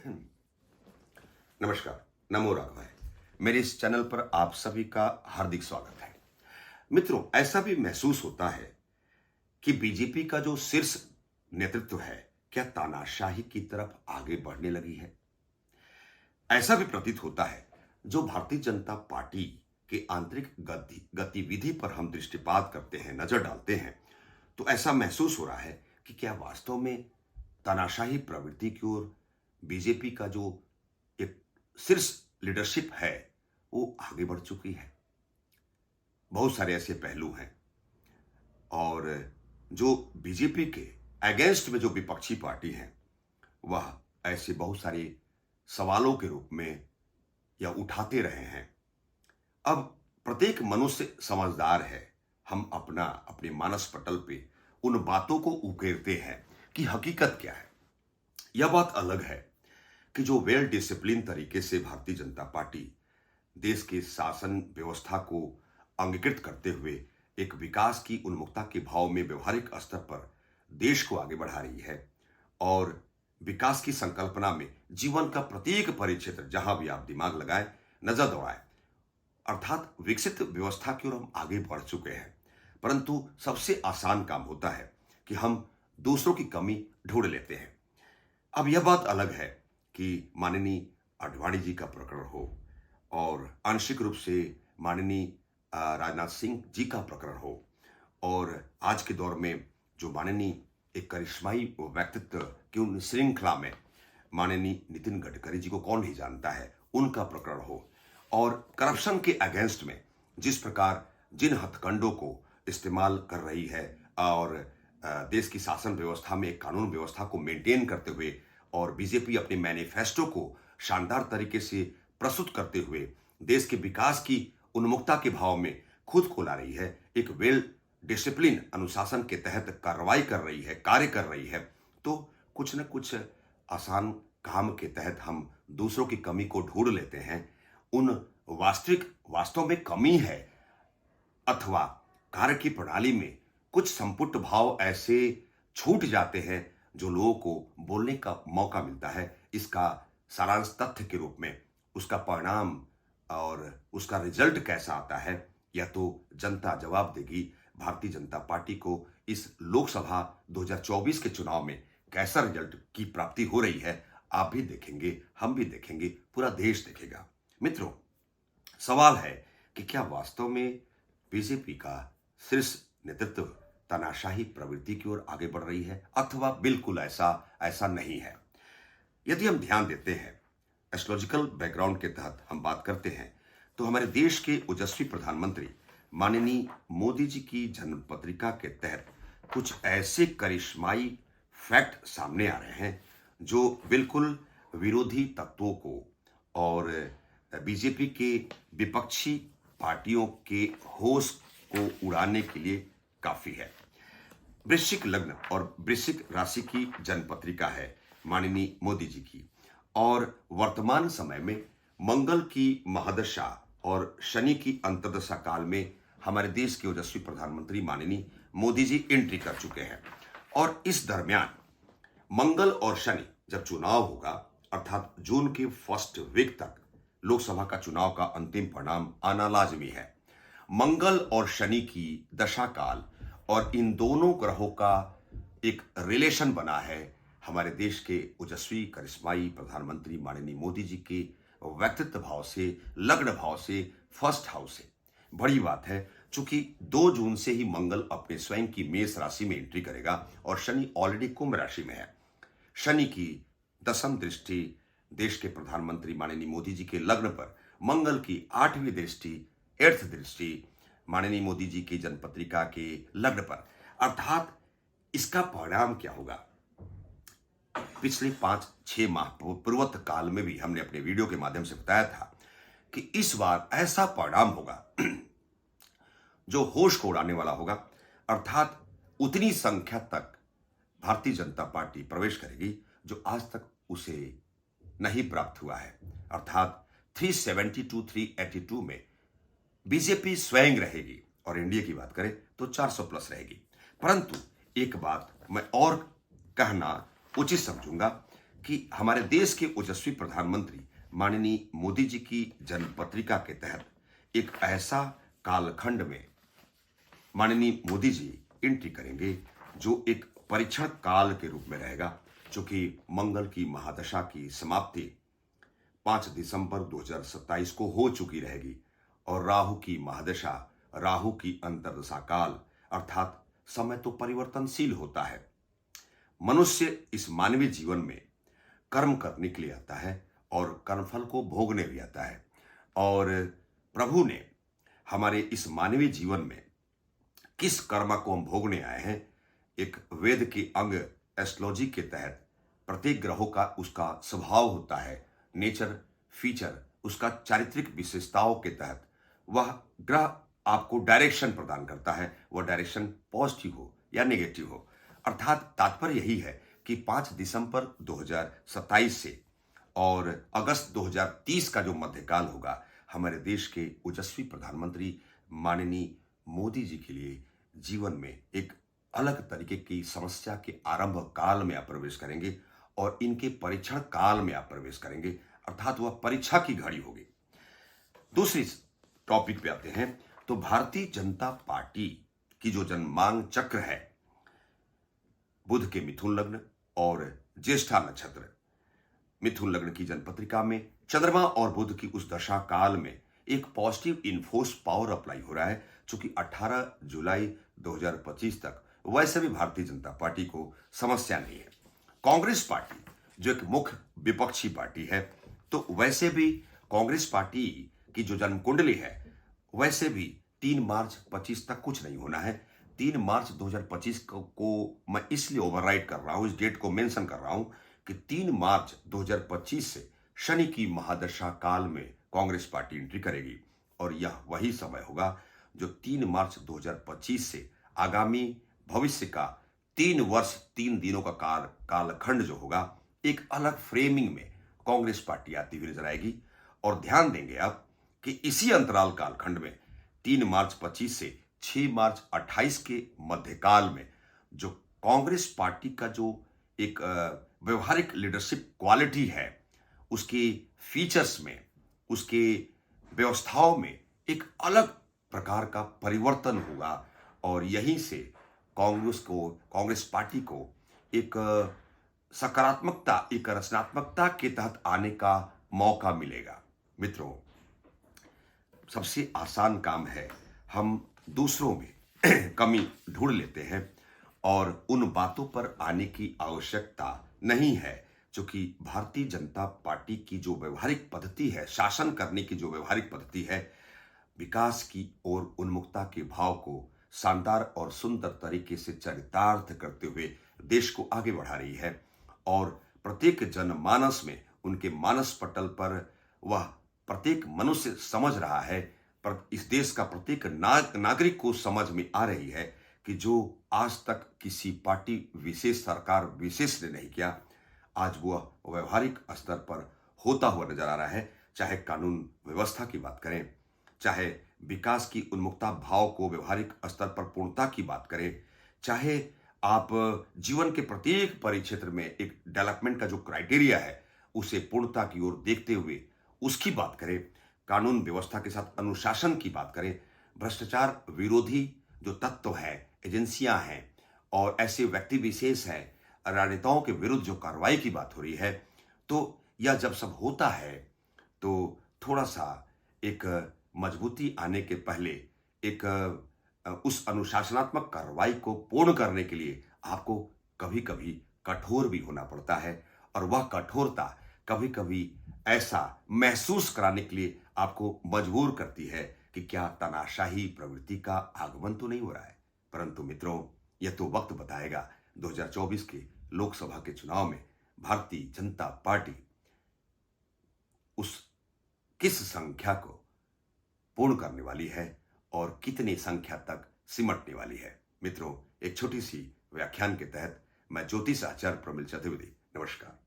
नमस्कार। नमो राघवाय। मेरे इस चैनल पर आप सभी का हार्दिक स्वागत है। मित्रों, ऐसा भी महसूस होता है कि बीजेपी का जो शीर्ष नेतृत्व है, क्या तानाशाही की तरफ आगे बढ़ने लगी है। ऐसा भी प्रतीत होता है, जो भारतीय जनता पार्टी के आंतरिक गतिविधि पर हम दृष्टिपात करते हैं, नजर डालते हैं, तो ऐसा महसूस हो रहा है कि क्या वास्तव में तानाशाही प्रवृत्ति की ओर बीजेपी का जो एक शीर्ष लीडरशिप है वो आगे बढ़ चुकी है। बहुत सारे ऐसे पहलू हैं और जो बीजेपी के अगेंस्ट में जो विपक्षी पार्टी है वह ऐसे बहुत सारे सवालों के रूप में या उठाते रहे हैं। अब प्रत्येक मनुष्य समझदार है। हम अपने मानस पटल पे उन बातों को उकेरते हैं कि हकीकत क्या है। यह बात अलग है कि जो वेल डिसिप्लिन तरीके से भारतीय जनता पार्टी देश के शासन व्यवस्था को अंगीकृत करते हुए एक विकास की उन्मुखता के भाव में व्यवहारिक स्तर पर देश को आगे बढ़ा रही है और विकास की संकल्पना में जीवन का प्रत्येक परिक्षेत्र जहां भी आप दिमाग लगाएं, नजर दौड़ाएं, अर्थात विकसित व्यवस्था की ओर हम आगे बढ़ चुके हैं। परंतु सबसे आसान काम होता है कि हम दूसरों की कमी ढूंढ लेते हैं। अब यह बात अलग है कि माननीय आडवाणी जी का प्रकरण हो और आंशिक रूप से माननीय राजनाथ सिंह जी का प्रकरण हो और आज के दौर में जो माननीय एक करिश्माई व्यक्तित्व की उन श्रृंखला में माननीय नितिन गडकरी जी को कौन नहीं जानता है, उनका प्रकरण हो और करप्शन के अगेंस्ट में जिस प्रकार जिन हथकंडों को इस्तेमाल कर रही है और देश की शासन व्यवस्था में एक कानून व्यवस्था को मेंटेन करते हुए और बीजेपी अपने मैनिफेस्टो को शानदार तरीके से प्रस्तुत करते हुए देश के विकास की उन्मुखता के भाव में खुद को ला रही है, एक वेल डिसिप्लिन अनुशासन के तहत कार्रवाई कर रही है, कार्य कर रही है, तो कुछ न कुछ आसान काम के तहत हम दूसरों की कमी को ढूंढ लेते हैं। उन वास्तव में कमी है अथवा कार्य की प्रणाली में कुछ संपुट भाव ऐसे छूट जाते हैं जो लोगों को बोलने का मौका मिलता है। इसका सारांश तथ्य के रूप में उसका परिणाम और उसका रिजल्ट कैसा आता है, यह तो जनता जवाब देगी। भारतीय जनता पार्टी को इस लोकसभा 2024 के चुनाव में कैसा रिजल्ट की प्राप्ति हो रही है, आप भी देखेंगे, हम भी देखेंगे, पूरा देश देखेगा। मित्रों, सवाल है कि क्या वास्तव में बीजेपी का शीर्ष नेतृत्व तानाशाही प्रवृत्ति की ओर आगे बढ़ रही है अथवा बिल्कुल ऐसा नहीं है। यदि हम ध्यान देते हैं, एस्ट्रोलॉजिकल बैकग्राउंड के तहत हम बात करते हैं, तो हमारे देश के ओजस्वी प्रधानमंत्री माननीय मोदी जी की जन्म पत्रिका के तहत कुछ ऐसे करिश्माई फैक्ट सामने आ रहे हैं जो बिल्कुल विरोधी तत्वों को और बीजेपी के विपक्षी पार्टियों के होश को उड़ाने के लिए काफी है। वृश्चिक लग्न और वृश्चिक राशि की जन्म पत्रिका है माननीय मोदी जी की और वर्तमान समय में मंगल की महादशा और शनि की अंतर्दशा काल में हमारे देश के ओजस्वी प्रधानमंत्री माननीय मोदी जी एंट्री कर चुके हैं और इस दरमियान मंगल और शनि जब चुनाव होगा अर्थात जून के फर्स्ट वीक तक लोकसभा का चुनाव का अंतिम परिणाम आना लाजमी है। मंगल और शनि की दशा काल और इन दोनों ग्रहों का एक रिलेशन बना है हमारे देश के ओजस्वी करिश्माई प्रधानमंत्री माननीय मोदी जी के व्यक्तित्व भाव से, लग्न भाव से, फर्स्ट हाउस से। बड़ी बात है चूंकि 2 जून से ही मंगल अपने स्वयं की मेष राशि में एंट्री करेगा और शनि ऑलरेडी कुंभ राशि में है। शनि की दशम दृष्टि देश के प्रधानमंत्री माननीय मोदी जी के लग्न पर, मंगल की 8वीं दृष्टि, 8th दृष्टि माननीय मोदी जी की जन्मपत्रिका के लग्न पर, अर्थात इसका परिणाम क्या होगा। पिछले 5-6 माह पूर्वत काल में भी हमने अपने वीडियो के माध्यम से बताया था कि इस बार ऐसा परिणाम होगा जो होश को उड़ाने वाला होगा, अर्थात उतनी संख्या तक भारतीय जनता पार्टी प्रवेश करेगी जो आज तक उसे नहीं प्राप्त हुआ है। अर्थात 372 382 में बीजेपी स्वयं रहेगी और एनडीए की बात करें तो 400 प्लस रहेगी। परंतु एक बात मैं और कहना उचित समझूंगा कि हमारे देश के ओजस्वी प्रधानमंत्री माननीय मोदी जी की जन्म पत्रिका के तहत एक ऐसा कालखंड में माननीय मोदी जी एंट्री करेंगे जो एक परीक्षण काल के रूप में रहेगा, जो कि मंगल की महादशा की समाप्ति 5 दिसंबर 2027 को हो चुकी रहेगी और राहु की महादशा, राहु की अंतर्दशा काल अर्थात समय तो परिवर्तनशील होता है। मनुष्य इस मानवीय जीवन में कर्म करने के लिए आता है और कर्मफल को भोगने भी आता है, और प्रभु ने हमारे इस मानवीय जीवन में किस कर्म को हम भोगने आए हैं, एक वेद के अंग एस्ट्रोलॉजी के तहत प्रत्येक ग्रहों का उसका स्वभाव होता है, नेचर फीचर, उसका चारित्रिक विशेषताओं के तहत वह ग्रह आपको डायरेक्शन प्रदान करता है, वह डायरेक्शन पॉजिटिव हो या नेगेटिव हो। अर्थात तात्पर्य यही है कि 5 दिसंबर 2027 से और अगस्त 2030 का जो मध्यकाल होगा, हमारे देश के ओजस्वी प्रधानमंत्री माननीय मोदी जी के लिए जीवन में एक अलग तरीके की समस्या के आरंभ काल में आप प्रवेश करेंगे और इनके परीक्षण काल में आप प्रवेश करेंगे, अर्थात वह परीक्षा की घड़ी होगी। दूसरी टॉपिक पे आते हैं तो भारतीय जनता पार्टी की जो जनमांग चक्र है, बुध के मिथुन लग्न और ज्येष्ठा नक्षत्र, मिथुन लग्न की जनपत्रिका में चंद्रमा और बुध की उस दशा काल में एक पॉजिटिव इन्फोर्स पावर अप्लाई हो रहा है, चूंकि 18 जुलाई 2025 तक वैसे भी भारतीय जनता पार्टी को समस्या नहीं है। कांग्रेस पार्टी जो एक मुख्य विपक्षी पार्टी है, तो वैसे भी कांग्रेस पार्टी की जो जन्म कुंडली है, वैसे भी 3 मार्च 25 तक कुछ नहीं होना है। 3 मार्च 2025 को मैं इसलिए ओवरराइड कर रहा हूं, इस डेट को मेंशन कर रहा हूं कि 3 मार्च 2025 से शनि की महादशा काल में कांग्रेस पार्टी एंट्री करेगी, और यह वही समय होगा जो 3 मार्च 2025 से आगामी भविष्य का 3 वर्ष 3 दिनों का कालखंड जो होगा, एक अलग फ्रेमिंग में कांग्रेस पार्टी आती हुई नजर आएगी। और ध्यान देंगे आप कि इसी अंतराल कालखंड में 3 मार्च 25 से 6 मार्च 28 के मध्यकाल में जो कांग्रेस पार्टी का जो एक व्यवहारिक लीडरशिप क्वालिटी है, उसके फीचर्स में, उसके व्यवस्थाओं में एक अलग प्रकार का परिवर्तन होगा, और यहीं से कांग्रेस पार्टी को एक सकारात्मकता, एक रचनात्मकता के तहत आने का मौका मिलेगा। मित्रों, सबसे आसान काम है, हम दूसरों में कमी ढूंढ लेते हैं और उन बातों पर आने की आवश्यकता नहीं है, क्योंकि भारतीय जनता पार्टी की जो व्यवहारिक पद्धति है, शासन करने की जो व्यवहारिक पद्धति है, विकास की ओर उन्मुखता के भाव को शानदार और सुंदर तरीके से चरितार्थ करते हुए देश को आगे बढ़ा रही है, और प्रत्येक जनमानस में, उनके मानस पटल पर वह प्रत्येक मनुष्य समझ रहा है, पर इस देश का प्रत्येक नागरिक को समझ में आ रही है कि जो आज तक किसी पार्टी विशेष, सरकार विशेष ने नहीं किया, आज वह व्यवहारिक स्तर पर होता हुआ नजर आ रहा है। चाहे कानून व्यवस्था की बात करें, चाहे विकास की उन्मुखता भाव को व्यवहारिक स्तर पर पूर्णता की बात करें, चाहे आप जीवन के प्रत्येक परिक्षेत्र में एक डेवलपमेंट का जो क्राइटेरिया है उसे पूर्णता की ओर देखते हुए उसकी बात करें, कानून व्यवस्था के साथ अनुशासन की बात करें, भ्रष्टाचार विरोधी जो तत्व है, एजेंसियां हैं और ऐसे व्यक्ति विशेष हैं, राजनेताओं के विरुद्ध जो कार्रवाई की बात हो रही है, तो यह जब सब होता है तो थोड़ा सा एक मजबूती आने के पहले एक उस अनुशासनात्मक कार्रवाई को पूर्ण करने के लिए आपको कभी कभी कठोर भी होना पड़ता है, और वह कठोरता कभी कभी ऐसा महसूस कराने के लिए आपको मजबूर करती है कि क्या तानाशाही प्रवृत्ति का आगमन तो नहीं हो रहा है। परंतु मित्रों, यह तो वक्त बताएगा 2024 के लोकसभा के चुनाव में भारतीय जनता पार्टी उस किस संख्या को पूर्ण करने वाली है और कितनी संख्या तक सिमटने वाली है। मित्रों, एक छोटी सी व्याख्यान के तहत मैं ज्योतिष आचार्य प्रमिल चतुर्वेदी, नमस्कार।